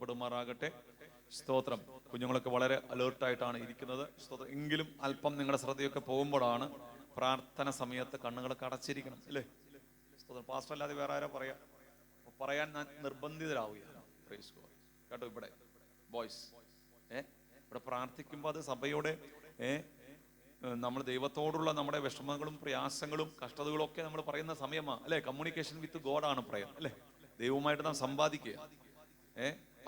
വാഴ്ത്തപ്പെടുമാറാകട്ടെ. സ്തോത്രം. കുഞ്ഞുങ്ങളൊക്കെ വളരെ അലേർട്ടായിട്ടാണ് ഇരിക്കുന്നത്. സ്തോത്രം. എങ്കിലും അല്പം നിങ്ങളുടെ ശ്രദ്ധയൊക്കെ പോകുമ്പോഴാണ് പ്രാർത്ഥന സമയത്ത് കണ്ണുകളൊക്കെ അടച്ചിരിക്കണം, അല്ലേ? സ്തോത്രം. പാസ്റ്റർ അല്ലാതെ വേറെ ആരാ പറയാൻ ഞാൻ നിർബന്ധിതരാവുകയാണ്. Praise God. കേട്ടോ, ഇവിടെ ബോയ്സ് ഇവിടെ പ്രാർത്ഥിക്കുമ്പോൾ അത് സഭയുടെ നമ്മൾ ദൈവത്തോടുള്ള നമ്മുടെ വിഷമങ്ങളും പ്രയാസങ്ങളും കഷ്ടതകളും ഒക്കെ നമ്മൾ പറയുന്ന സമയമാണ്, അല്ലെ? കമ്മ്യൂണിക്കേഷൻ വിത്ത് ഗോഡാണ് പ്രയർ, അല്ലെ? ദൈവവുമായിട്ട് നാം സമ്പാദിക്കുക.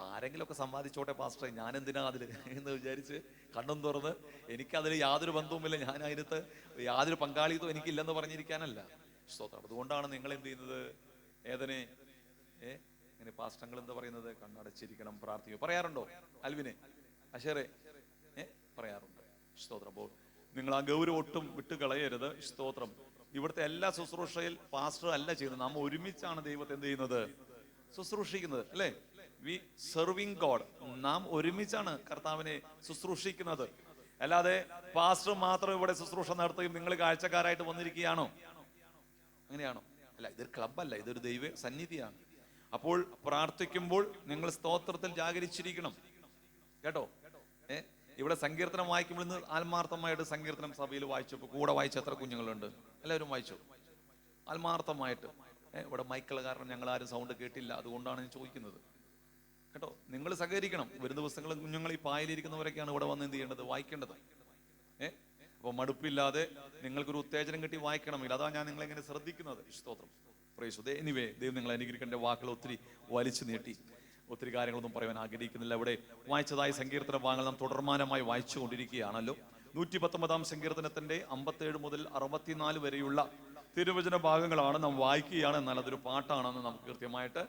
ആരെങ്കിലും ഒക്കെ സമ്പാദിച്ചോട്ടെ പാസ്റ്ററെ, ഞാൻ എന്തിനാ അതിൽ എന്ന് വിചാരിച്ച് കണ്ണും തുറന്ന് എനിക്കതിൽ യാതൊരു ബന്ധവുമില്ല, ഞാൻ അതിനകത്ത് യാതൊരു പങ്കാളിത്തവും എനിക്കില്ലെന്ന് പറഞ്ഞിരിക്കാനല്ല. സ്തോത്രം. അതുകൊണ്ടാണ് നിങ്ങൾ എന്ത് ചെയ്യുന്നത്? ഇങ്ങനെ പാസ്റ്റങ്ങൾ എന്താ പറയുന്നത്? കണ്ണടച്ചിരിക്കണം, പ്രാർത്ഥിക്കുക. പറയാറുണ്ടോ അൽവിനെ, അഷേറെ? പറയാറുണ്ട്. സ്തോത്രം. അപ്പോൾ നിങ്ങൾ ആ ഗൗരവം ഒട്ടും വിട്ട് കളയരുത്. സ്തോത്രം. ഇവിടുത്തെ എല്ലാ ശുശ്രൂഷയിൽ പാസ്റ്റർ അല്ല ചെയ്യുന്നത്, നാം ഒരുമിച്ചാണ് ദൈവത്തെ എന്ത് ചെയ്യുന്നത്? ശുശ്രൂഷിക്കുന്നത്, അല്ലേ? We serving God. നാം ഒരുമിച്ചാണ് കർത്താവിനെ ശുശ്രൂഷിക്കുന്നത്. അല്ലാതെ പാസ്റ്റർ മാത്രം ഇവിടെ ശുശ്രൂഷ നടത്തുകയും നിങ്ങൾ കാഴ്ചക്കാരായിട്ട് വന്നിരിക്കുകയാണോ? അങ്ങനെയാണോ? അല്ല, ഇതൊരു ക്ലബ്ബല്ല, ഇതൊരു ദൈവ സന്നിധിയാണ്. അപ്പോൾ പ്രാർത്ഥിക്കുമ്പോൾ നിങ്ങൾ സ്തോത്രത്തിൽ ജാഗരിച്ചിരിക്കണം, കേട്ടോ. ഇവിടെ സങ്കീർത്തനം വായിക്കുമ്പോൾ ഇന്ന് ആത്മാർത്ഥമായിട്ട് സങ്കീർത്തനം സഭയിൽ വായിച്ചപ്പോൾ കൂടെ വായിച്ച എത്ര കുഞ്ഞുങ്ങളുണ്ട്? എല്ലാവരും വായിച്ചു ആത്മാർത്ഥമായിട്ട്. ഇവിടെ മൈക്കുള്ള കാരണം ഞങ്ങൾ ആരും സൗണ്ട് കേട്ടില്ല, അതുകൊണ്ടാണ് ഞാൻ ചോദിക്കുന്നത്, കേട്ടോ. നിങ്ങൾ സഹകരിക്കണം. വരും ദിവസങ്ങളിൽ കുഞ്ഞുങ്ങൾ ഈ പായലിരിക്കുന്നവരൊക്കെയാണ് ഇവിടെ വന്ന് എന്ത് ചെയ്യേണ്ടത്? വായിക്കേണ്ടത്. അപ്പോൾ മടുപ്പില്ലാതെ നിങ്ങൾക്കൊരു ഉത്തേജനം കിട്ടി വായിക്കണമില്ല. അതാണ് ഞാൻ നിങ്ങളെങ്ങനെ ശ്രദ്ധിക്കുന്നത്. സ്തോത്രം. പ്രൈസ് ദേ. എനിവേ, ദൈവം നിങ്ങൾ അനുഗ്രഹിക്കേണ്ട. വാക്കുകൾ ഒത്തിരി വലിച്ചു നീട്ടി ഒത്തിരി കാര്യങ്ങളൊന്നും പറയാൻ ആഗ്രഹിക്കുന്നില്ല. ഇവിടെ വായിച്ചതായ സങ്കീർത്തന ഭാഗങ്ങൾ നാം തുടർമാനമായി വായിച്ചു കൊണ്ടിരിക്കുകയാണല്ലോ. 119 സങ്കീർത്തനത്തിന്റെ 57 മുതൽ 64 വരെയുള്ള തിരുവചന ഭാഗങ്ങളാണ് നാം വായിക്കുകയാണ്. എന്നാൽ അതൊരു പാട്ടാണെന്ന് നമുക്ക് കൃത്യമായിട്ട്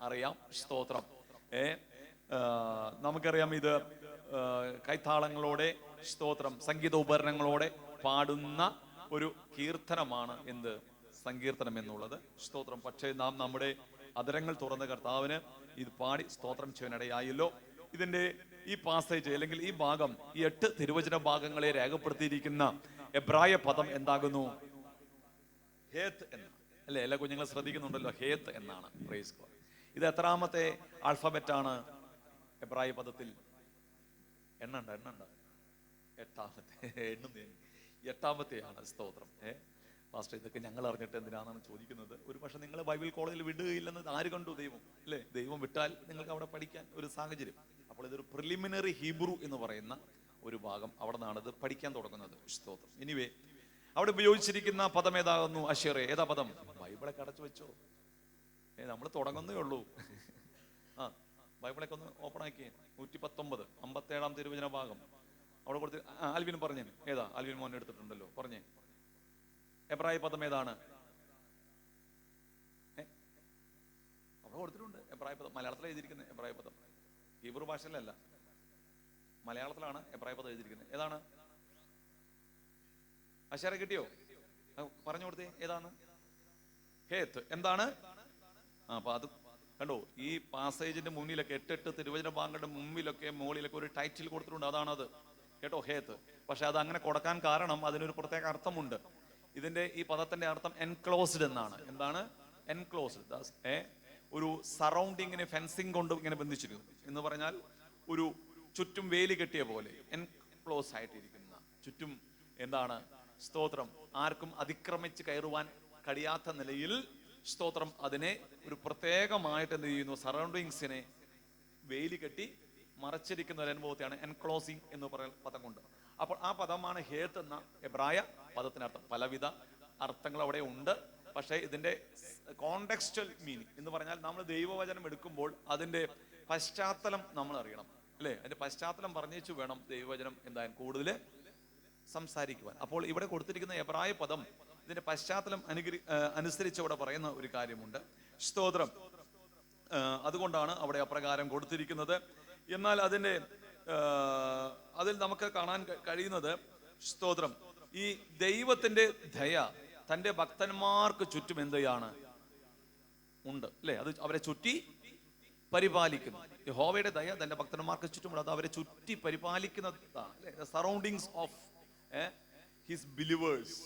അറിയാം. സ്തോത്രം. നമുക്കറിയാം ഇത് കൈത്താളങ്ങളോടെ, സ്തോത്രം, സംഗീത ഉപകരണങ്ങളോടെ പാടുന്ന ഒരു കീർത്തനമാണ് എന്ത്? സങ്കീർത്തനം എന്നുള്ളത്. സ്തോത്രം. പക്ഷേ നാം നമ്മുടെ അധരങ്ങൾ തുറന്ന കർത്താവിന് ഇത് പാടി സ്തോത്രം ചെയ്യാനിടയായല്ലോ. ഇതിന്റെ ഈ പാസേജ് അല്ലെങ്കിൽ ഈ ഭാഗം, ഈ 8 തിരുവചന ഭാഗങ്ങളെ രേഖപ്പെടുത്തിയിരിക്കുന്ന എബ്രായ പദം എന്താകുന്നു? ഹേത്ത് എന്ന്, അല്ലെ? എല്ലാ കുഞ്ഞുങ്ങളും ശ്രദ്ധിക്കുന്നുണ്ടല്ലോ, ഹേത്ത് എന്നാണ്. Praise God. ഇത് എത്രാമത്തെ ആൽഫബറ്റ് ആണ് എബ്രായ പദത്തിൽ? എണ്ണണ്ട 8ാമത്തെയാണ്. സ്തോത്രം. പാസ്റ്റർ, ഇതൊക്കെ ഞങ്ങൾ അറിഞ്ഞിട്ട് എന്തിനാണെന്ന് ചോദിക്കുന്നത്. ഒരു പക്ഷെ നിങ്ങൾ ബൈബിൾ കോളേജിൽ വിടുകയില്ലെന്ന് ആര് കണ്ടു? ദൈവം, അല്ലേ? ദൈവം വിട്ടാൽ നിങ്ങൾക്ക് അവിടെ പഠിക്കാൻ ഒരു സാഹചര്യം. അപ്പോൾ ഇതൊരു പ്രിലിമിനറി ഹീബ്രു എന്ന് പറയുന്ന ഒരു ഭാഗം, അവിടെ നിന്നാണ് ഇത് പഠിക്കാൻ തുടങ്ങുന്നത്. സ്തോത്രം. എനിവേ, അവിടെ ഉപയോഗിച്ചിരിക്കുന്ന പദം ഏതാകുന്നു? അഷേറെ. ഏതാ പദം? ബൈബിളൊക്കെ അടച്ചു വെച്ചോ, നമ്മൾ തുടങ്ങുന്നേ ഉള്ളൂ. ബൈബിളൊക്കെ ഒന്ന് ഓപ്പൺ ആക്കിയേ. 119 57 തിരുവചന ഭാഗം അവിടെ കൊടുത്ത്. ആൽവിൻ പറഞ്ഞേ, ഏതാ? ആൽവിൻ മോൻ എടുത്തിട്ടുണ്ടല്ലോ, പറഞ്ഞേ. എബ്രായ പദം ഏതാണ്? അവിടെ കൊടുത്തിട്ടുണ്ട് എബ്രായ പദം. മലയാളത്തിലാണ് എഴുതിയിരിക്കുന്നത് എബ്രായ പദം, ഹീബ്രു ഭാഷയിലല്ല, മലയാളത്തിലാണ് എബ്രായ പദം എഴുതിയിരിക്കുന്നത്. ഏതാണ്? അശേര കിട്ടിയോ? പറഞ്ഞു കൊടുത്തേ, ഏതാണ്? ഹേത്ത്. എന്താണ്? അപ്പൊ അത് കണ്ടോ, ഈ പാസേജിന്റെ മുന്നിലൊക്കെ 8 തിരുവചന ഭാഗങ്ങളുടെ മുമ്പിലൊക്കെ മുകളിലൊക്കെ ഒരു ടൈറ്റിൽ കൊടുത്തിട്ടുണ്ട്. അതാണത്, കേട്ടോ, ഹേത്ത്. പക്ഷെ അത് അങ്ങനെ കൊടുക്കാൻ കാരണം അതിനൊരു പ്രത്യേക അർത്ഥമുണ്ട്. ഇതിന്റെ ഈ പദത്തിന്റെ അർത്ഥം എൻക്ലോസ്ഡ് എന്നാണ്. എന്താണ്? എൻക്ലോസ്ഡ്. ഒരു സറൗണ്ടിങ്ങിനെ ഫെൻസിങ് കൊണ്ട് ഇങ്ങനെ ബന്ധിച്ചിരിക്കുന്നു എന്ന് പറഞ്ഞാൽ ഒരു ചുറ്റും വേലി കെട്ടിയ പോലെ എൻക്ലോസ് ആയിട്ടിരിക്കുന്ന, ചുറ്റും എന്താണ്? സ്തോത്രം. ആർക്കും അതിക്രമിച്ച് കയറുവാൻ കഴിയാത്ത നിലയിൽ, സ്തോത്രം, അതിനെ ഒരു പ്രത്യേകമായിട്ട് എന്ത് ചെയ്യുന്നു? സറൗണ്ടിങ്സിനെ വേലി കെട്ടി മറച്ചിരിക്കുന്ന ഒരു അനുഭവത്തെയാണ് എൻക്ലോസിങ് എന്ന് പറയുന്ന പദം കൊണ്ട്. അപ്പോൾ ആ പദമാണ് ഹേത്ത് എന്ന എബ്രായ പദത്തിനർത്ഥം. പലവിധ അർത്ഥങ്ങൾ അവിടെ ഉണ്ട്. പക്ഷേ ഇതിന്റെ കോണ്ടെക്സ്റ്റൽ മീനിങ് എന്ന് പറഞ്ഞാൽ നമ്മൾ ദൈവവചനം എടുക്കുമ്പോൾ അതിന്റെ പശ്ചാത്തലം നമ്മൾ അറിയണം, അല്ലേ? അതിന്റെ പശ്ചാത്തലം പറഞ്ഞേച്ചു വേണം ദൈവവചനം എന്തായാലും കൂടുതൽ സംസാരിക്കുവാൻ. അപ്പോൾ ഇവിടെ കൊടുത്തിരിക്കുന്ന എബ്രായ പദം ഇതിന്റെ പശ്ചാത്തലം അനുസരിച്ച് അവിടെ പറയുന്ന ഒരു കാര്യമുണ്ട്. സ്തോത്രം. അതുകൊണ്ടാണ് അവിടെ അപ്രകാരം കൊടുത്തിരിക്കുന്നത്. എന്നാൽ അതിൽ നമുക്ക് കാണാൻ കഴിയുന്നത്, സ്തോത്രം, ഈ ദൈവത്തിന്റെ ദയ തന്റെ ഭക്തന്മാർക്ക് ചുറ്റും എന്തെയാണ്? ഉണ്ട്, അല്ലെ? അത് അവരെ ചുറ്റി പരിപാലിക്കുന്നു. യഹോവയുടെ ദയ തന്റെ ഭക്തന്മാർക്ക് ചുറ്റുമുണ്ട്. അത് അവരെ ചുറ്റി പരിപാലിക്കുന്നതാണ്, അല്ലെ? സറൗണ്ടിങ്സ് ഓഫ് ഹിസ് ബിലീവേഴ്സ്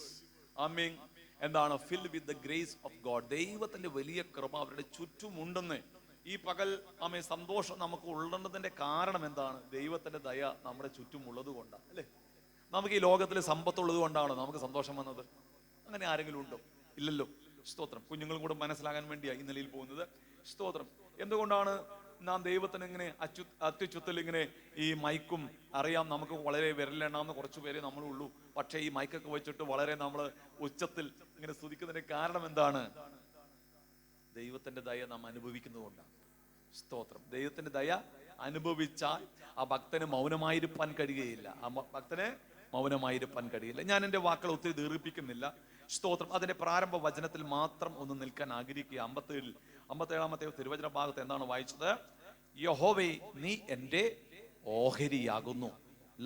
എന്താണ്? Filled with the grace of God. ദൈവത്തിന്റെ വലിയ കൃപ അവരുടെ ചുറ്റുമുണ്ടെന്ന് ഈ പകൽ ആമേ സന്തോഷം നമുക്ക് ഉള്ളതിന്റെ കാരണം എന്താണ്? ദൈവത്തിന്റെ ദയ നമ്മുടെ ചുറ്റും ഉള്ളത് കൊണ്ടാണ്, അല്ലേ? നമുക്ക് ഈ ലോകത്തിൽ സമ്പത്തുള്ളത് കൊണ്ടാണോ നമുക്ക് സന്തോഷം വന്നത്? അങ്ങനെ ആരെങ്കിലും ഉണ്ടോ? ഇല്ലല്ലോ. സ്തോത്രം. കുഞ്ഞുങ്ങളും കൂടെ മനസ്സിലാകാൻ വേണ്ടിയാണ് ഈ നിലയിൽ പോകുന്നത്. സ്തോത്രം. എന്തുകൊണ്ടാണ് നാം ദൈവത്തിന് ഇങ്ങനെ അത്യുച്ചത്തിൽ ഇങ്ങനെ ഈ മൈക്കും അറിയാം, നമുക്ക് വളരെ വിരലെണ്ണാവുന്ന കുറച്ചു പേരെ നമ്മളുള്ളൂ, പക്ഷേ ഈ മൈക്കൊക്കെ വെച്ചിട്ട് വളരെ നമ്മൾ ഉച്ചത്തിൽ ഇങ്ങനെ സ്തുതിക്കുന്നതിന്റെ കാരണം എന്താണ്? ദൈവത്തിന്റെ ദയ നാം അനുഭവിക്കുന്നതുകൊണ്ടാണ്. സ്തോത്രം. ദൈവത്തിന്റെ ദയ അനുഭവിച്ചാൽ ആ ഭക്തന് മൗനമായിരിക്കാൻ കഴിയുകയില്ല. ആ ഭക്തന് മൗനമായിരിക്കാൻ കഴിയില്ല. ഞാൻ എൻ്റെ വാക്കുകൾ ഒത്തിരി ദീർഘിപ്പിക്കുന്നില്ല. സ്തോത്രം. അതിന്റെ പ്രാരംഭ വചനത്തിൽ മാത്രം ഒന്ന് നിൽക്കാൻ ആഗ്രഹിക്കുക. 57 തിരുവചന ഭാഗത്ത് എന്താണ് വായിച്ചത്? യഹോവേ, നീ എൻ്റെ ഓഹരിയാകുന്നു.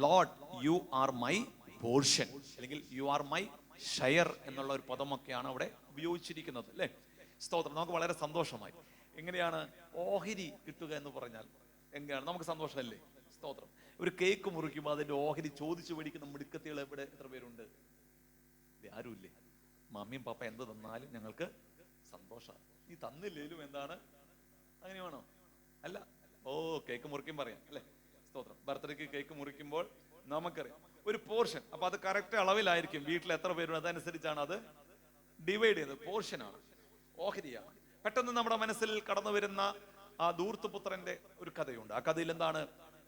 Lord, you are my portion, അല്ലെങ്കിൽ യു ആർ മൈ ഷെയർ എന്നുള്ള ഒരു പദമൊക്കെയാണ് അവിടെ ഉപയോഗിച്ചിരിക്കുന്നത്, അല്ലേ? സ്തോത്രം. നമുക്ക് വളരെ സന്തോഷമായി. എങ്ങനെയാണ് ഓഹരി കിട്ടുക എന്ന് പറഞ്ഞാൽ? എങ്ങനെയാണ് നമുക്ക് സന്തോഷമല്ലേ? സ്തോത്രം. ഒരു കേക്ക് മുറിക്കുമ്പോൾ അതിന്റെ ഓഹരി ചോദിച്ചു മേടിക്കുന്ന മിടുക്കത്തികൾ എവിടെ എത്ര പേരുണ്ട്? ആരുമില്ലേ? മമ്മിയും പപ്പ എന്ത് തന്നാലും ഞങ്ങൾക്ക് സന്തോഷമാണ്. നീ തന്നില്ലേലും എന്താണ്? അങ്ങനെ വേണോ? അല്ല. ഓ, കേക്ക് മുറിക്കും പറയാം, അല്ലെ? സ്തോത്രം. ബർത്ത്ഡേക്ക് കേക്ക് മുറിക്കുമ്പോൾ നമുക്കറിയാം ഒരു പോർഷൻ. അപ്പൊ അത് കറക്റ്റ് അളവിലായിരിക്കും. വീട്ടിൽ എത്ര പേരുണ്ട് അതനുസരിച്ചാണ് അത് ഡിവൈഡ് ചെയ്യുന്നത്. പോർഷനാണ്, ഓഹരിയാണ്. പെട്ടെന്ന് നമ്മുടെ മനസ്സിൽ കടന്നു വരുന്ന ആ ധൂർത്തുപുത്രന്റെ ഒരു കഥയുണ്ട്. ആ കഥയിൽ എന്താണ്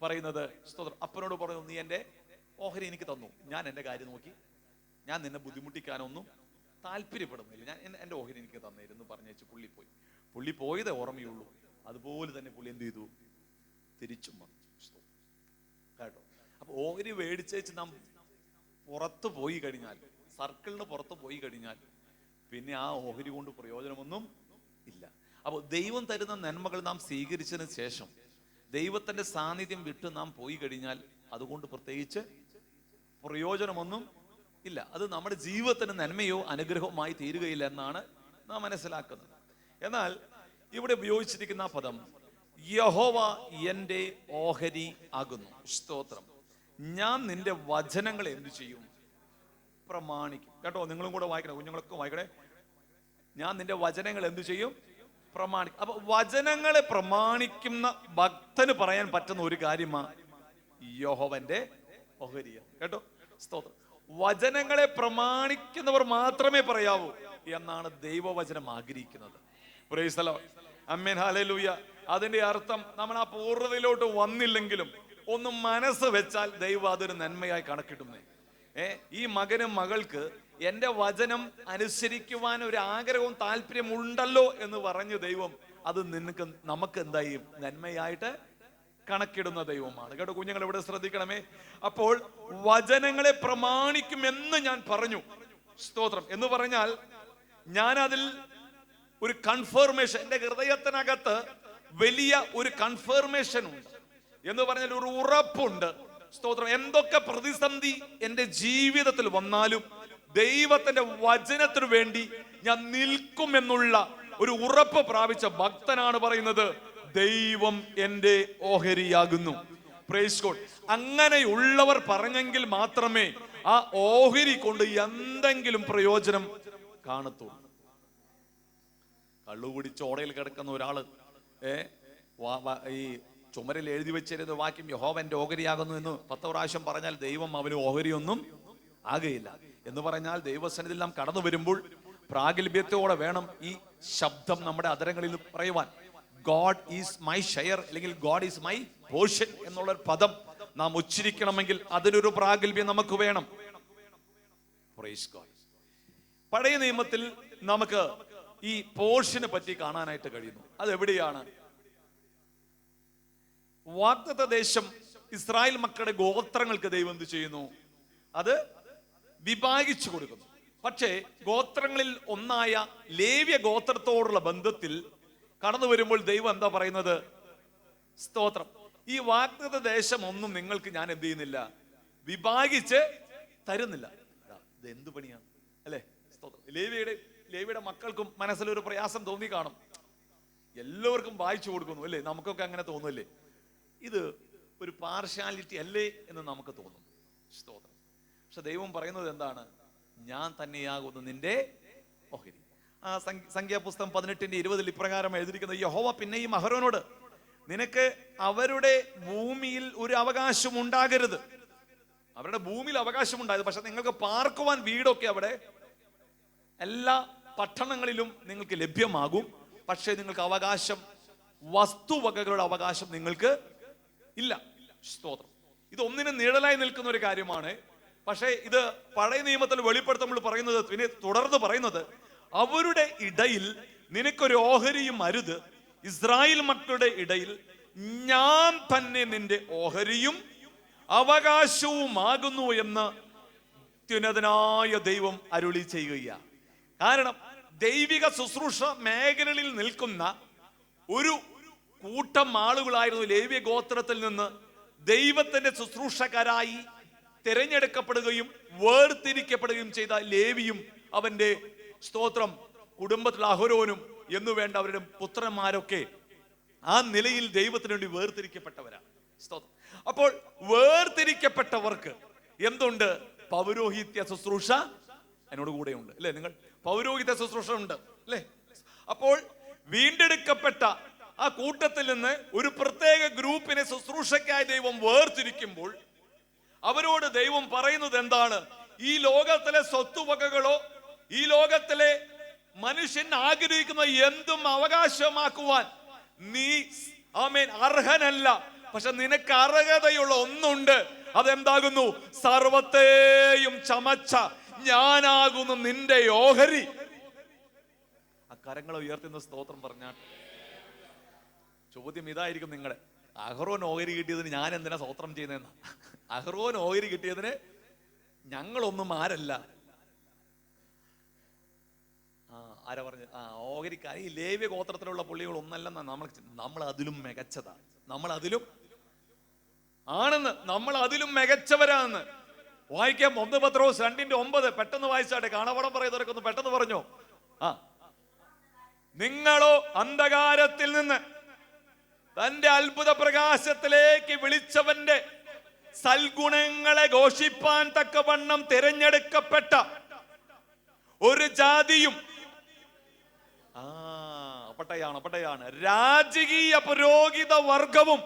പറയുന്നത്? സ്തോത്രം. അപ്പനോട് പറഞ്ഞു, നീ എൻ്റെ ഓഹരി എനിക്ക് തന്നു, ഞാൻ എൻ്റെ കാര്യം നോക്കി, ഞാൻ നിന്നെ ബുദ്ധിമുട്ടിക്കാനൊന്നും താല്പര്യപ്പെടുന്നില്ല, ഞാൻ എൻ്റെ ഓഹരി എനിക്ക് തന്നിരുന്നു പറഞ്ഞേച്ച് പുള്ളി പോയതേ ഓർമ്മയുള്ളൂ. അതുപോലെ തന്നെ പുള്ളി എന്ത് ചെയ്തു? തിരിച്ചും വന്നു. കേട്ടോ? അപ്പൊ ഓഹരി മേടിച്ചേച്ച് നാം പുറത്ത് പോയി കഴിഞ്ഞാൽ, സർക്കിളിന് പുറത്ത് പോയി കഴിഞ്ഞാൽ പിന്നെ ആ ഓഹരി കൊണ്ട് പ്രയോജനമൊന്നും ഇല്ല. അപ്പോൾ ദൈവം തരുന്ന നന്മകൾ നാം സ്വീകരിച്ചതിന് ശേഷം ദൈവത്തിന്റെ സാന്നിധ്യം വിട്ട് നാം പോയി കഴിഞ്ഞാൽ അതുകൊണ്ട് പ്രത്യേകിച്ച് പ്രയോജനമൊന്നും ഇല്ല. അത് നമ്മുടെ ജീവിതത്തിന് നന്മയോ അനുഗ്രഹവുമായി തീരുകയില്ല എന്നാണ് നാം മനസ്സിലാക്കുന്നത്. എന്നാൽ ഇവിടെ ഉപയോഗിച്ചിരിക്കുന്ന പദം യഹോവ എൻ്റെ ഓഹരി ആകുന്നു. സ്തോത്രം. ഞാൻ നിന്റെ വചനങ്ങൾ എന്തു ചെയ്യും? പ്രമാണിക്കും. കേട്ടോ? നിങ്ങളും കൂടെ വായിക്കണേ, കുഞ്ഞുങ്ങളൊക്കെ വായിക്കണേ. ഞാൻ നിന്റെ വചനങ്ങൾ എന്തു ചെയ്യും? പ്രമാണിക്കും. അപ്പൊ വചനങ്ങളെ പ്രമാണിക്കുന്ന ഭക്തന് പറയാൻ പറ്റുന്ന ഒരു കാര്യമാണ് യഹോവന്റെ ഓഹരിയ. കേട്ടോ? സ്തോത്രം. വചനങ്ങളെ പ്രമാണിക്കുന്നവർ മാത്രമേ പറയാവൂ എന്നാണ് ദൈവവചനം ആഗ്രഹിക്കുന്നത്. Praise the Lord. Amen. Hallelujah. അതിന്റെ അർത്ഥം നമ്മൾ ആ പൂർണ്ണതയിലോട്ട് വന്നില്ലെങ്കിലും ഒന്ന് മനസ്സ് വെച്ചാൽ ദൈവം അതൊരു നന്മയായി കണക്കിടുന്നേ. ഈ മകനും മകൾക്ക് എന്റെ വചനം അനുസരിക്കുവാൻ ഒരു ആഗ്രഹവും താല്പര്യം ഉണ്ടല്ലോ എന്ന് പറഞ്ഞു ദൈവം അത് നമുക്ക് എന്തായി നന്മയായിട്ട് കണക്കിടുന്ന ദൈവമാണ്. കേട്ടോ കുഞ്ഞുങ്ങൾ, ഇവിടെ ശ്രദ്ധിക്കണമേ. അപ്പോൾ വചനങ്ങളെ പ്രമാണിക്കുമെന്ന് ഞാൻ പറഞ്ഞു. സ്തോത്രം. എന്ന് പറഞ്ഞാൽ ഞാൻ അതിൽ ഒരു കൺഫർമേഷൻ, എന്റെ ഹൃദയത്തിനകത്ത് വലിയ ഒരു കൺഫർമേഷൻ ഉണ്ട്. എന്ന് പറഞ്ഞാൽ ഒരു ഉറപ്പുണ്ട്. സ്തോത്രം. എന്തൊക്കെ പ്രതിസന്ധി എന്റെ ജീവിതത്തിൽ വന്നാലും ദൈവത്തിന്റെ വചനത്തിനു വേണ്ടി ഞാൻ നിൽക്കുമെന്നുള്ള ഒരു ഉറപ്പ് പ്രാപിച്ച ഭക്തനാണ് പറയുന്നത് ദൈവം എൻ്റെ ഓഹരിയാകുന്നു. Praise God. അങ്ങനെയുള്ളവർ പറഞ്ഞെങ്കിൽ മാത്രമേ ആ ഓഹരി കൊണ്ട് എന്തെങ്കിലും പ്രയോജനം കാണത്തുള്ളൂ. കള്ളുകുടിച്ച് ഓടയിൽ കിടക്കുന്ന ഒരാള് ഈ ചുമരിൽ എഴുതി വെച്ചിരുന്ന വാക്യം യഹോവ എൻ്റെ ഓഹരിയാകുന്നു എന്ന് 10 പ്രാവശ്യം പറഞ്ഞാൽ ദൈവം അവന് ഓഹരിയൊന്നും ആകയില്ല. എന്ന് പറഞ്ഞാൽ ദൈവസന്നിധിയിൽ നാം കടന്നു വരുമ്പോൾ പ്രാഗൽഭ്യത്തോടെ വേണം ഈ ശബ്ദം നമ്മുടെ അതരങ്ങളിൽ പറയുവാൻ. ഗോഡ് ഈസ് മൈ ഷെയർ, അല്ലെങ്കിൽ ഗോഡ് ഈസ് മൈ പോർഷൻ എന്നുള്ളൊരു പദം നാം ഉച്ചരിക്കണമെങ്കിൽ അതിനൊരു പ്രാഗൽഭ്യം നമുക്ക് വേണം. Praise God. പഴയ നിയമത്തിൽ നമുക്ക് ഈ പോർഷനെ പറ്റി കാണാനായിട്ട് കഴിയുന്നു. അതെവിടെയാണ്? വാഗ്ദത്ത ദേശം ഇസ്രായേൽ മക്കളുടെ ഗോത്രങ്ങൾക്ക് ദൈവം എന്ത് ചെയ്യുന്നു? അത് വിഭാഗിച്ചു കൊടുക്കുന്നു. പക്ഷേ ഗോത്രങ്ങളിൽ ഒന്നായ ലേവ്യ ഗോത്രത്തോടുള്ള ബന്ധത്തിൽ കടന്നു വരുമ്പോൾ ദൈവം എന്താ പറയുന്നത്? സ്തോത്രം. ഈ വാഗ്ദത്ത ദേശം ഒന്നും നിങ്ങൾക്ക് ഞാൻ എന്ത് ചെയ്യുന്നില്ല, വിഭാഗിച്ച് തരുന്നില്ല. ഇത് എന്ത് പണിയാണ്, അല്ലെ? സ്തോത്രം. ലേവിയുടെ മക്കൾക്കും മനസ്സിലൊരു പ്രയാസം തോന്നി കാണും. എല്ലാവർക്കും വായിച്ചു കൊടുക്കുന്നു, അല്ലേ? നമുക്കൊക്കെ അങ്ങനെ തോന്നുമല്ലേ? ഇത് ഒരു പാർഷ്യാലിറ്റി അല്ലേ എന്ന് നമുക്ക് തോന്നും. സ്തോത്രം. പക്ഷെ ദൈവം പറയുന്നത് എന്താണ്? ഞാൻ തന്നെയാകുന്നു നിന്റെ ഓഹരി. ആ സംഖ്യാപുസ്തകം 18:20 ഇപ്രകാരം എഴുതിയിരിക്കുന്നത്, യഹോവ പിന്നെയും അഹരോനോട്, നിനക്ക് അവരുടെ ഭൂമിയിൽ ഒരു അവകാശം ഉണ്ടാകരുത്. അവരുടെ ഭൂമിയിൽ അവകാശമുണ്ടായത്, പക്ഷെ നിങ്ങൾക്ക് പാർക്കുവാൻ വീടൊക്കെ അവിടെ എല്ലാ പട്ടണങ്ങളിലും നിങ്ങൾക്ക് ലഭ്യമാകും. പക്ഷേ നിങ്ങൾക്ക് അവകാശം, വസ്തുവകകളുടെ അവകാശം നിങ്ങൾക്ക് ഇല്ല. സ്തോത്രം. ഇത് ഒന്നിനും നിഴലായി നിൽക്കുന്ന ഒരു കാര്യമാണ്. പക്ഷേ ഇത് പഴയ നിയമത്തിൽ വെളിപ്പെടുത്തുമ്പോൾ പറയുന്നത്, പിന്നെ തുടർന്ന് പറയുന്നത്, അവരുടെ ഇടയിൽ നിനക്കൊരു ഓഹരിയും അരുത്. ഇസ്രായേൽ മക്കളുടെ ഇടയിൽ ഞാൻ തന്നെ നിന്റെ ഓഹരിയും അവകാശവുമാകുന്നു എന്ന് അത്യുന്നതനായ ദൈവം അരുളി ചെയ്യുകയാണ്. കാരണം ദൈവിക ശുശ്രൂഷ മേഖലകളിൽ നിൽക്കുന്ന ഒരു കൂട്ടം ആളുകളായിരുന്നു ലേവ്യ ഗോത്രത്തിൽ നിന്ന് ദൈവത്തിന്റെ ശുശ്രൂഷകരായി തിരഞ്ഞെടുക്കപ്പെടുകയും വേർതിരിക്കപ്പെടുകയും ചെയ്ത ലേവിയും അവന്റെ സ്തോത്രം കുടുംബത്തിൽ അഹരോനും എന്നു വേണ്ട അവരുടെ പുത്രന്മാരൊക്കെ ആ നിലയിൽ ദൈവത്തിന് വേണ്ടി വേർതിരിക്കപ്പെട്ടവരാണ്. സ്തോത്രം. അപ്പോൾ വേർതിരിക്കപ്പെട്ടവർക്ക് എന്തുണ്ട്? പൗരോഹിത്യ ശുശ്രൂഷ എന്നോട് കൂടെ ഉണ്ട് അല്ലെ? നിങ്ങൾ പൗരോഹിത്യ ശുശ്രൂഷ ഉണ്ട് അല്ലെ? അപ്പോൾ വീണ്ടെടുക്കപ്പെട്ട ആ കൂട്ടത്തിൽ നിന്ന് ഒരു പ്രത്യേക ഗ്രൂപ്പിനെ ശുശ്രൂഷയ്ക്കായി ദൈവം വേർതിരിക്കുമ്പോൾ അവരോട് ദൈവം പറയുന്നത് എന്താണ്? ഈ ലോകത്തിലെ സ്വത്തുവകകളോ ഈ ലോകത്തിലെ മനുഷ്യൻ ആഗ്രഹിക്കുന്ന എന്തും അവകാശമാക്കുവാൻ നീ അർഹനല്ല. പക്ഷെ നിനക്ക് അർഹതയുള്ള ഒന്നുണ്ട്. അതെന്താകുന്നു? സർവത്തെയും ചമച്ച ഞാനാകുന്നു നിന്റെ ഓഹരി. ആ കരങ്ങളെ ഉയർത്തുന്ന സ്തോത്രം പറഞ്ഞാൽ ചോദ്യം ഇതായിരിക്കും നിങ്ങളുടെ, അഹ്റോൻ ഓഹരി കിട്ടിയതിന് ഞാൻ എന്തിനാ സ്തോത്രം ചെയ്യുന്നതെന്ന? അഹ്റോൻ ഓഹരി കിട്ടിയതിന് ഞങ്ങളൊന്നും ആരല്ല. ആരാ പറഞ്ഞു? ഓഹരിക്കാരി ലേവ്യ ഗോത്രത്തിലുള്ള പുള്ളികൾ ഒന്നല്ലെന്ന നമ്മൾ അതിലും മികച്ചതാണ്, നമ്മൾ അതിലും ആണെന്ന്, നമ്മൾ അതിലും മികച്ചവരാണെന്ന്. വായിക്കാം 1 പത്രോസ് 2:9. പെട്ടെന്ന് വായിച്ചാട്ടെ, കാണാവടം പറയുന്നവരൊക്കെ ഒന്ന് പെട്ടെന്ന് പറഞ്ഞോ. നിങ്ങളോ അന്ധകാരത്തിൽ നിന്ന് തന്റെ അത്ഭുത പ്രകാശത്തിലേക്ക് വിളിച്ചവന്റെ സൽഗുണങ്ങളെ ഘോഷിപ്പാൻ തക്കവണ്ണം തിരഞ്ഞെടുക്കപ്പെട്ട ഒരു ജാതിയും പട്ടയാണ് രാജകീയ പുരോഹിത വർഗവും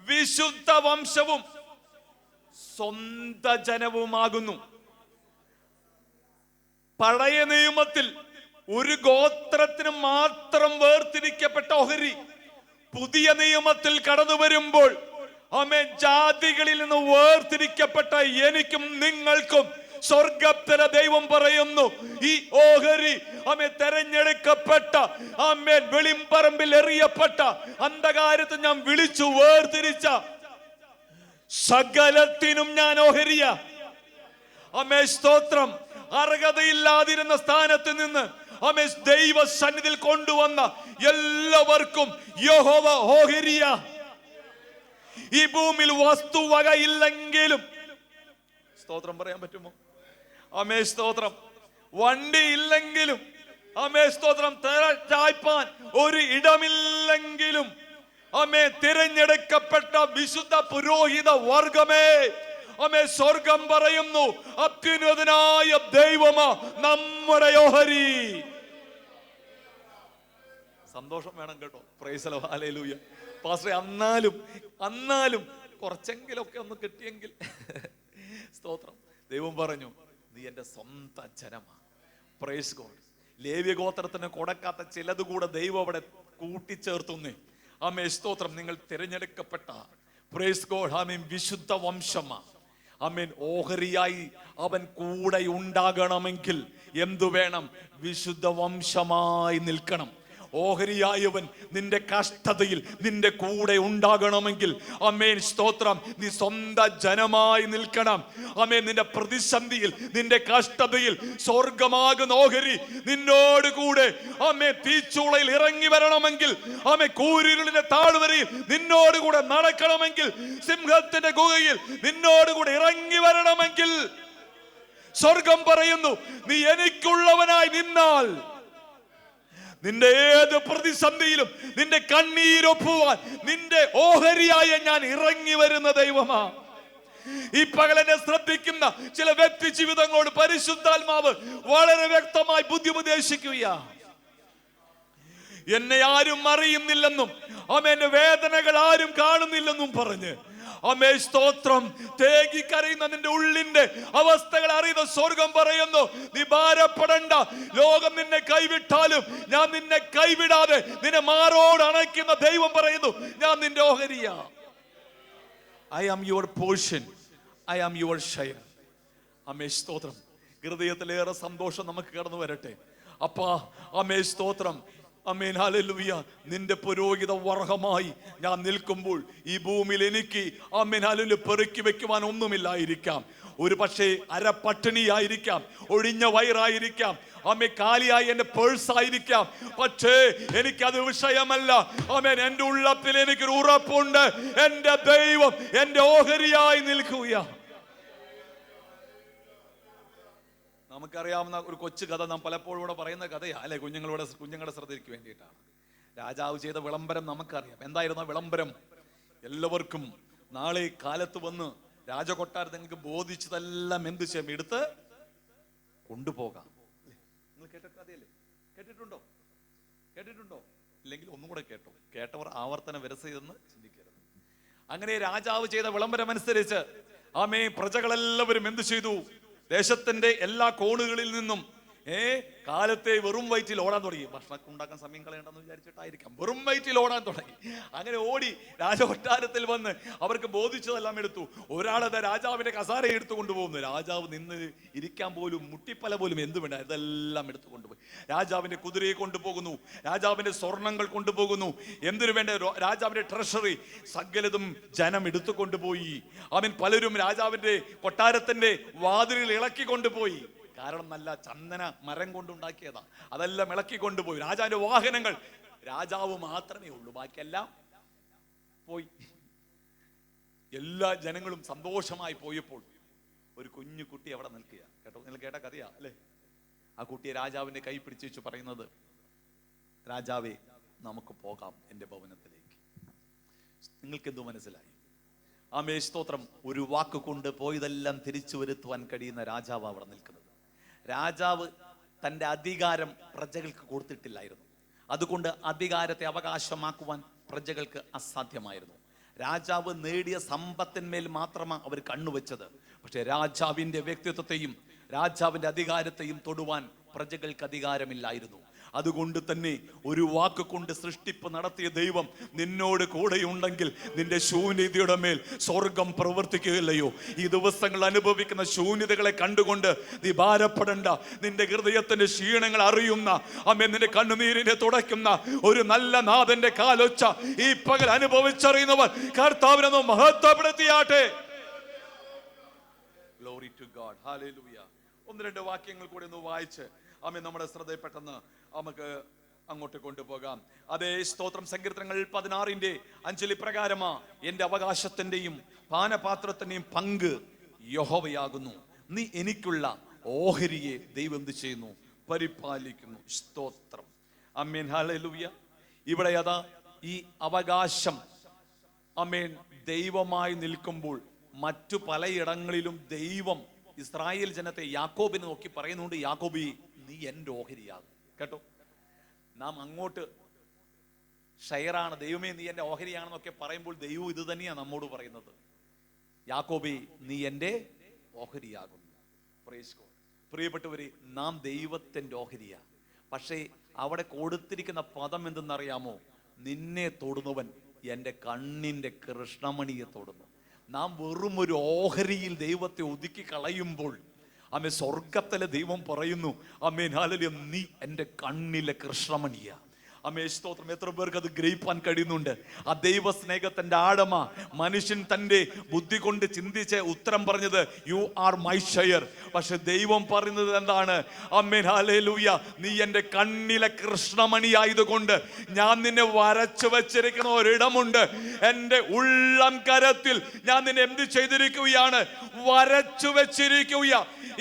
വിശുദ്ധ വംശവും സ്വന്ത ജനവുമാകുന്നു. പഴയ നിയമത്തിൽ ഒരു ഗോത്രത്തിന് മാത്രം വേർതിരിക്കപ്പെട്ട ഓഹരി പുതിയ നിയമത്തിൽ കടന്നു വരുമ്പോൾ ജാതികളിൽ നിന്ന് വേർതിരിക്കപ്പെട്ട എനിക്കും നിങ്ങൾക്കും സ്വർഗത്തിലെ ദൈവം പറയുന്നു, ഈ ഓഹരി തെരഞ്ഞെടുക്കപ്പെട്ട വെളിമ്പറമ്പിൽ എറിയപ്പെട്ട അന്ധകാരത്തിൽ ഞാൻ വിളിച്ചു വേർതിരിച്ച സകലത്തിനും ഞാൻ ഓഹരിയ. സ്തോത്രം. അർഹതയില്ലാതിരുന്ന സ്ഥാനത്ത് നിന്ന് ദൈവ സന്നിധിയിൽ കൊണ്ടുവന്ന എല്ലാവർക്കും യഹോവ ഓഹരിയ. ഈ ഭൂമിയിൽ വസ്തുവക ഇല്ലെങ്കിലും സ്തോത്രം പറയാൻ പറ്റുമോ? സ്തോത്രം. വണ്ടി ഇല്ലെങ്കിലും സ്തോത്രം ചായ്പാൻ ഒരു ഇടമില്ലെങ്കിലും തിരഞ്ഞെടുക്കപ്പെട്ട വിശുദ്ധ പുരോഹിത വർഗമേ, സ്വർഗം പറയുന്നു, അത്യുന്നതനായ ദൈവമാ നമ്മുടെ ഓഹരി. സന്തോഷം വേണം കേട്ടോ. Praise the Lord. ഹല്ലേലൂയ. പാസ്റ്ററെ, അന്നാലും കുറച്ചെങ്കിലൊക്കെ ഒന്ന് കിട്ടിയെങ്കിൽ. സ്തോത്രം. ദൈവം പറഞ്ഞു, നീ എന്റെ സ്വന്തം ജനമാ. Praise God. ലേവ്യ ഗോത്രത്തിന് കൊടുക്കാത്ത ചിലത് കൂടെ ദൈവം അവിടെ കൂട്ടിച്ചേർത്തുന്നേ. സ്തോത്രം. നിങ്ങൾ തിരഞ്ഞെടുക്കപ്പെട്ട പ്രൈസ് ഗോഡ് വിശുദ്ധ വംശമാ. ഓഹരിയായി അവൻ കൂടെ ഉണ്ടാകണമെങ്കിൽ എന്തു വേണം? വിശുദ്ധ വംശമായി നിൽക്കണം. ഓഹരിയായവൻ നിന്റെ കഷ്ടതയിൽ നിന്റെ കൂടെ ഉണ്ടാകണമെങ്കിൽ സ്തോത്രം, നീ സ്വന്തം ജനമായി നിൽക്കണം. നിന്റെ പ്രതിസന്ധിയിൽ നിന്റെ കഷ്ടതയിൽ സ്വർഗമാകുന്ന ഓഹരി നിന്നോട് കൂടെ തീച്ചൂളയിൽ ഇറങ്ങി വരണമെങ്കിൽ കൂരിരുളിന്റെ താഴ്വരയിൽ നിന്നോട് കൂടെ നടക്കണമെങ്കിൽ സിംഹത്തിന്റെ ഗുഹയിൽ നിന്നോട് കൂടെ ഇറങ്ങി വരണമെങ്കിൽ സ്വർഗം പറയുന്നു, നീ എനിക്കുള്ളവനായി നിന്നാൽ നിന്റെ ഏത് പ്രതിസന്ധിയിലും നിന്റെ കണ്ണീരൊപ്പുവാൻ നിന്റെ ഓഹരിയായ ഞാൻ ഇറങ്ങി വരുന്ന ദൈവമാ. ഈ പകലെന്നെ ശ്രദ്ധിക്കുന്ന ചില വ്യക്തി ജീവിതങ്ങളോട് പരിശുദ്ധാത്മാവ് വളരെ വ്യക്തമായി ബുദ്ധി ഉപദേശിക്കുകയാണ്. എന്നെ ആരും അറിയുന്നില്ലെന്നും എന്റെ വേദനകൾ ആരും കാണുന്നില്ലെന്നും പറഞ്ഞ് സ്തോത്രം, തേങ്ങിക്കരയുന്ന നിന്റെ ഉള്ളിന്റെ അവസ്ഥകൾ അറിയുന്ന സ്വർഗം പറയുന്നു, നീ ഭാരപ്പെടണ്ട. ലോകം നിന്നെ കൈവിട്ടാലും ഞാൻ നിന്നെ കൈവിടാതെ നിന്നെ മാറോട് അണയ്ക്കുന്ന ദൈവം പറയുന്നു, ഞാൻ നിന്റെ ഓഹരിയാ. I am your portion, I am your share. സ്തോത്രം. ഹൃദയത്തിലേറെ സന്തോഷം നമുക്ക് കടന്നു വരട്ടെ. അപ്പാ സ്തോത്രം. ഹല്ലേലൂയ. നിന്റെ പുരോഹിത വർഗമായി ഞാൻ നിൽക്കുമ്പോൾ ഈ ഭൂമിയിൽ എനിക്ക് ഹല്ലേലൂയ പെറുക്കി വെക്കുവാൻ ഒന്നുമില്ലായിരിക്കാം. ഒരു പക്ഷേ അരപ്പട്ടിണിയായിരിക്കാം, ഒഴിഞ്ഞ വയറായിരിക്കാം, കാലിയായി എന്റെ പേഴ്സ് ആയിരിക്കാം. പക്ഷേ എനിക്കത് വിഷയമല്ല. എന്റെ ഉള്ളത്തിൽ എനിക്കൊരു ഉറപ്പുണ്ട്, എന്റെ ദൈവം എന്റെ ഓഹരിയായി നിൽക്കുകയാണ്. നമുക്കറിയാവുന്ന ഒരു കൊച്ചു കഥ നാം പലപ്പോഴും ഇവിടെ പറയുന്ന കഥയാ അല്ലെ, കുഞ്ഞുങ്ങളുടെ ശ്രദ്ധയ്ക്ക് വേണ്ടിയിട്ടാണ്. രാജാവ് ചെയ്ത വിളംബരം നമുക്കറിയാം. എന്തായിരുന്നു വിളംബരം? എല്ലാവർക്കും നാളെ കാലത്ത് വന്ന് രാജകൊട്ടാരത്തിൽ നിങ്ങൾക്ക് ബോധിച്ചതെല്ലാം എന്ത് ചെയ്യും, എടുത്ത് കൊണ്ടുപോകാം. നിങ്ങൾ കേട്ട കഥയല്ലേ? കേട്ടിട്ടുണ്ടോ? ഇല്ലെങ്കിൽ ഒന്നും കൂടെ കേട്ടോ. കേട്ടവർ ആവർത്തന വിരസെന്ന് ചിന്തിക്കരുത്. അങ്ങനെ രാജാവ് ചെയ്ത വിളംബരം അനുസരിച്ച് പ്രജകളെല്ലാവരും എന്ത് ചെയ്തു? ദേശത്തിന്റെ എല്ലാ കോണുകളിൽ നിന്നും കാലത്തെ വെറും വയറ്റിൽ ഓടാൻ തുടങ്ങി. ഭക്ഷണം ഉണ്ടാക്കാൻ സമയം കളയണ്ടെന്ന് വിചാരിച്ചിട്ടായിരിക്കാം. വെറും വയറ്റിൽ ഓടാൻ തുടങ്ങി. അങ്ങനെ ഓടി രാജകൊട്ടാരത്തിൽ വന്ന് അവർക്ക് ബോധിച്ചതെല്ലാം എടുത്തു. ഒരാളത് രാജാവിന്റെ കസാര എടുത്തു കൊണ്ടുപോകുന്നു. രാജാവ് നിന്ന് ഇരിക്കാൻ പോലും മുട്ടിപ്പല പോലും എന്ത് വേണ്ട ഇതെല്ലാം എടുത്തു കൊണ്ടുപോയി. രാജാവിന്റെ കുതിരയെ കൊണ്ടുപോകുന്നു, രാജാവിന്റെ സ്വർണങ്ങൾ കൊണ്ടുപോകുന്നു. എന്തിനു വേണ്ട രാജാവിന്റെ ട്രഷറി സകലതും ജനം എടുത്തു കൊണ്ടുപോയി. പലരും രാജാവിന്റെ കൊട്ടാരത്തിന്റെ വാതിലുകൾ ഇളക്കി കൊണ്ടുപോയി. കാരണം നല്ല ചന്ദന മരം കൊണ്ടുണ്ടാക്കിയതാ, അതെല്ലാം ഇളക്കി കൊണ്ടുപോയി. രാജാവിന്റെ വാഹനങ്ങൾ, രാജാവ് മാത്രമേ ഉള്ളൂ, ബാക്കിയെല്ലാം പോയി. എല്ലാ ജനങ്ങളും സന്തോഷമായി പോയപ്പോൾ ഒരു കുഞ്ഞു കുട്ടി അവിടെ നിൽക്കുക. കേട്ടോ, നിങ്ങൾ കേട്ട കഥയാ അല്ലേ? ആ കുട്ടിയെ രാജാവിന്റെ കൈ പിടിച്ചു വെച്ച് പറയുന്നത്, രാജാവേ നമുക്ക് പോകാം എന്റെ ഭവനത്തിലേക്ക്. നിങ്ങൾക്ക് എന്തു മനസ്സിലായി? സ്തോത്രം. ഒരു വാക്ക് കൊണ്ട് പോയതെല്ലാം തിരിച്ചു വരുത്തുവാൻ കഴിയുന്ന രാജാവ് അവിടെ നിൽക്കുന്നത്. രാജാവ് തൻ്റെ അധികാരം പ്രജകൾക്ക് കൊടുത്തിട്ടില്ലായിരുന്നു. അതുകൊണ്ട് അധികാരത്തെ അവകാശമാക്കുവാൻ പ്രജകൾക്ക് അസാധ്യമായിരുന്നു. രാജാവ് നേടിയ സമ്പത്തിന്മേൽ മാത്രമാണ് അവർ കണ്ണുവെച്ചത്. പക്ഷെ രാജാവിന്റെ വ്യക്തിത്വത്തെയും രാജാവിന്റെ അധികാരത്തെയും തൊടുവാൻ പ്രജകൾക്ക് അധികാരമില്ലായിരുന്നു. അതുകൊണ്ട് തന്നെ ഒരു വാക്ക് കൊണ്ട് സൃഷ്ടിപ്പ് നടത്തിയ ദൈവം നിന്നോട് കൂടെയുണ്ടെങ്കിൽ നിന്റെ ശൂന്യതയുടെ മേൽ സ്വർഗം പ്രവർത്തിക്കുകയില്ലയോ? ഈ ദിവസങ്ങൾ അനുഭവിക്കുന്ന ശൂന്യതകളെ കണ്ടുകൊണ്ട് നീ ഭാരപ്പെടണ്ട. നിന്റെ ഹൃദയത്തിന്റെ ക്ഷീണങ്ങൾ അറിയുന്ന നിന്റെ കണ്ണുനീരിനെ തുടയ്ക്കുന്ന ഒരു നല്ല നാഥന്റെ കാലൊച്ച ഈ പകൽ അനുഭവിച്ചറിയുന്നവർ കർത്താവിനെ മഹത്വപ്പെടുത്തിയാട്ടെ. Glory to God. Hallelujah. ഒന്ന് രണ്ട് വാക്യങ്ങൾ കൂടി ഒന്ന് വായിച്ച് നമ്മുടെ ശ്രദ്ധയിൽ പെട്ടെന്ന് നമുക്ക് അങ്ങോട്ട് കൊണ്ടുപോകാം. അതേ സ്തോത്രം. സങ്കീർത്തനങ്ങൾ 16:5 ഇപ്രകാരമാ, എന്റെ അവകാശത്തിന്റെയും പാനപാത്രത്തിന്റെയും പങ്ക് യഹോവയാകുന്നു. നീ എനിക്കുള്ള ഓഹരിയെ ദൈവം എന്ത് ചെയ്യുന്നു? പരിപാലിക്കുന്നു. സ്തോത്രം. ആമേൻ. ഹല്ലേലൂയ. ഇവിടെ അതാ ഈ അവകാശം ദൈവമായി നിൽക്കുമ്പോൾ മറ്റു പലയിടങ്ങളിലും ദൈവം ഇസ്രായേൽ ജനത്തെ യാക്കോബിനെ നോക്കി പറയുന്നുണ്ട്, യാക്കോബി നീ എൻ്റെ ഓഹരിയാകും. കേട്ടോ, നാം അങ്ങോട്ട് ഷെയറാണ്, ദൈവമേ നീ എൻ്റെ ഓഹരിയാണെന്നൊക്കെ പറയുമ്പോൾ ദൈവം ഇത് തന്നെയാണ് നമ്മോട് പറയുന്നത്, യാക്കോബി നീ എൻ്റെ ഓഹരിയാകുന്നു. Praise God. പ്രിയപ്പെട്ടവരെ, നാം ദൈവത്തിൻ്റെ ഓഹരിയാ. പക്ഷേ അവിടെ കൊടുത്തിരിക്കുന്ന പദം എന്തെന്നറിയാമോ? നിന്നെ തൊടുന്നവൻ എൻ്റെ കണ്ണിൻ്റെ കൃഷ്ണമണിയെ തൊടുന്നു. നാം വെറും ഒരു ഓഹരിയിൽ ദൈവത്തെ ഒതുക്കി കളയുമ്പോൾ സ്വർഗത്തിലെ ദൈവം പറയുന്നു, ഹല്ലേലൂയ, നീ എൻ്റെ കണ്ണിലെ കൃഷ്ണമണിയാ. സ്തോത്രം. എത്ര പേർക്ക് അത് ഗ്രഹിപ്പാൻ കഴിയുന്നുണ്ട്? ആ ദൈവ സ്നേഹത്തിന്റെ ആഴമ മനുഷ്യൻ തന്റെ ബുദ്ധി കൊണ്ട് ചിന്തിച്ച് ഉത്തരം പറഞ്ഞത് യു ആർ മൈ ഷെയർ. പക്ഷെ ദൈവം പറയുന്നത് എന്താണ്? ഹല്ലേലൂയ, നീ എൻ്റെ കണ്ണിലെ കൃഷ്ണമണിയായതുകൊണ്ട് ഞാൻ നിന്നെ വരച്ചു വെച്ചിരിക്കുന്ന ഒരിടമുണ്ട്. എൻ്റെ ഉള്ളം കരത്തിൽ ഞാൻ നിന്നെ എന്ത് ചെയ്തിരിക്കുകയാണ്? വരച്ചു വെച്ചിരിക്കുക.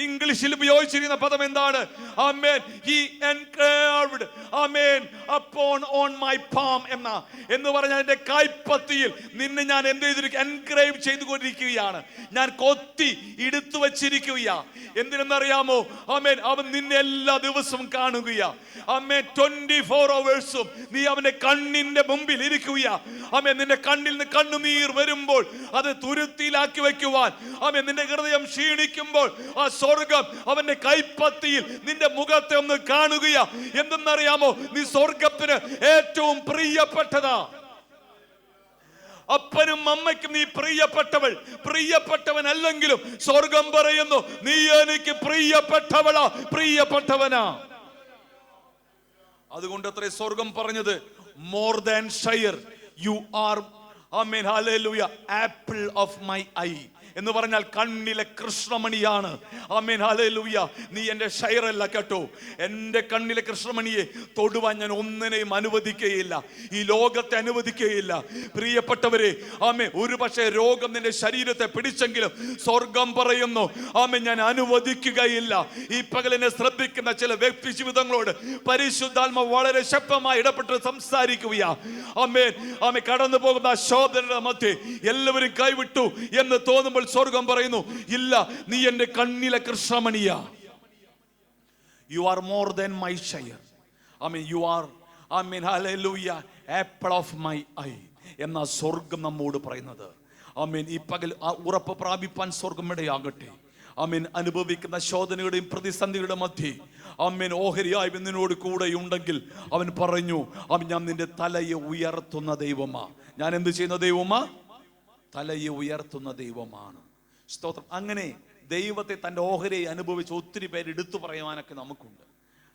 ഇംഗ്ലീഷിൽ ഉപയോഗിച്ചിരിക്കുന്ന പദം എന്താണ്? ആമേൻ. He engraved, amen, upon on my palm എന്ന് പറഞ്ഞാൽ എന്റെ കൈപ്പത്തിയിൽ നിന്നെ ഞാൻ എന്ത് ചെയ്തിരിക്കും? എൻഗ്രേവ് ചെയ്തുകൊണ്ടിരിക്കുകയാണ്, ഞാൻ കൊത്തി എടുത്തു വച്ചിരിക്കുകയാ. എന്തിനെന്നറിയാമോ? ആമേൻ, അവൻ നിന്നെ എല്ലാ ദിവസവും കാണുകയാ. ആമേൻ, 24 hours നീ അവന്റെ കണ്ണിന്റെ മുമ്പിൽ ഇരിക്കുകയാ. ആമേൻ, നിന്റെ കണ്ണിൽ നിന്ന് കണ്ണുനീർ വരുമ്പോൾ അത് തുരുത്തിയിലാക്കി വെക്കുവാൻ, ആമേൻ, നിന്റെ ഹൃദയം ക്ഷീണിക്കുമ്പോൾ ആ സ്വർഗം അവന്റെ കൈപ്പത്തിയിൽ നിന്റെ മുഖത്തെ ഒന്ന് കാണുകയാ. എന്തെന്നറിയാമോ? നീ സ്വർഗത്തിന് ഏറ്റവും പ്രിയപ്പെട്ടതാ. അപ്പനും അമ്മയ്ക്കും നീ പ്രിയപ്പെട്ടവൾ, പ്രിയപ്പെട്ടവനല്ലെങ്കിലും സ്വർഗം പറയുന്നു നീ എനിക്ക് പ്രിയപ്പെട്ടവളാ, പ്രിയപ്പെട്ടവനാ. അതുകൊണ്ട് അത്രേ സ്വർഗം പറഞ്ഞത് more than share you are, ആമേൻ, ഹല്ലേലൂയ, ആപ്പിൾ ഓഫ് മൈ ഐ എന്ന് പറഞ്ഞാൽ കണ്ണിലെ കൃഷ്ണമണിയാണ്. ആമേൻ, ഹല്ലേലൂയ. നീ എൻ്റെ ഷയറല്ല കേട്ടോ, എൻ്റെ കണ്ണിലെ കൃഷ്ണമണിയെ തൊടുവാൻ ഞാൻ ഒന്നിനെയും അനുവദിക്കുകയില്ല, ഈ ലോകത്തെ അനുവദിക്കുകയില്ല. പ്രിയപ്പെട്ടവരെ, ആമേൻ, ഒരു പക്ഷേ രോഗം നിന്റെ ശരീരത്തെ പിടിച്ചെങ്കിലും സ്വർഗം പറയുന്നു ആമേൻ ഞാൻ അനുവദിക്കുകയില്ല. ഈ പകലിനെ ശ്രദ്ധിക്കുന്ന ചില വ്യക്തി ജീവിതങ്ങളോട് പരിശുദ്ധാത്മ വളരെ ശക്തമായി ഇടപെട്ട് സംസാരിക്കുകയാ. ആമേൻ, ആമേൻ, കടന്നു പോകുന്ന ശോധനയുടെ മധ്യേ എല്ലാവരും കൈവിട്ടു എന്ന് തോന്നുമ്പോൾ സ്വർഗം പറയുന്നു ഇല്ല, നീ എന്റെ കണ്ണിലെ കൃഷ്ണമണിയാ. You are more than my share. ആമേൻ, യു ആർ, ആമേൻ, ഹല്ലേലൂയ, ആപ്പിൾ ഓഫ് മൈ ഐ എന്ന സ്വർഗം നമ്മോട് പറയുന്നത്. ആമേൻ, ഈ പകൽ ആ ഉറപ്പ് പ്രാപിപ്പാൻ സ്വർഗം ഇടയാകട്ടെ. ആമേൻ, അനുഭവിക്കുന്ന ശോധനയുടെയും പ്രതിസന്ധിയുടെ മധ്യേ ആമേൻ ഓഹരിയായി നിന്നോട് കൂടെ ഉണ്ടെങ്കിൽ അവൻ പറഞ്ഞു, അവൻ ഞാൻ നിന്റെ തലയെ ഉയർത്തുന്ന ദൈവമാ. ഞാൻ എന്ത് ചെയ്യുന്ന ദൈവമാ? തലയെ ഉയർത്തുന്ന ദൈവമാണ്. സ്തോത്രം. അങ്ങനെ ദൈവത്തെ തൻ്റെ ഓഹരിയെ അനുഭവിച്ച് ഒത്തിരി പേര് എടുത്തു പറയുവാനൊക്കെ നമുക്കുണ്ട്.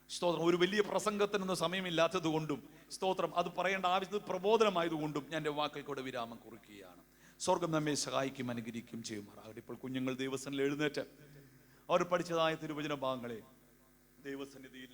സ്തോത്രം. ഒരു വലിയ പ്രസംഗത്തിനൊന്നും സമയമില്ലാത്തത് കൊണ്ടും സ്തോത്രം അത് പറയേണ്ട ആവശ്യത്തിൽ പ്രബോധനമായതുകൊണ്ടും ഞാൻ എൻ്റെ വാക്കുകൾക്കൂടെ വിരാമം കുറിക്കുകയാണ്. സ്വർഗം നമ്മെ സഹായിക്കും, അനുഗ്രഹിക്കും ചെയ്യുമാറാകട്ടെ. ഇപ്പോൾ കുഞ്ഞുങ്ങൾ ദൈവസന്നിധിയിൽ എഴുന്നേറ്റ് അവർ പഠിച്ചതായ തിരുവചന ഭാഗങ്ങളെ ദൈവസന്നിധിയിൽ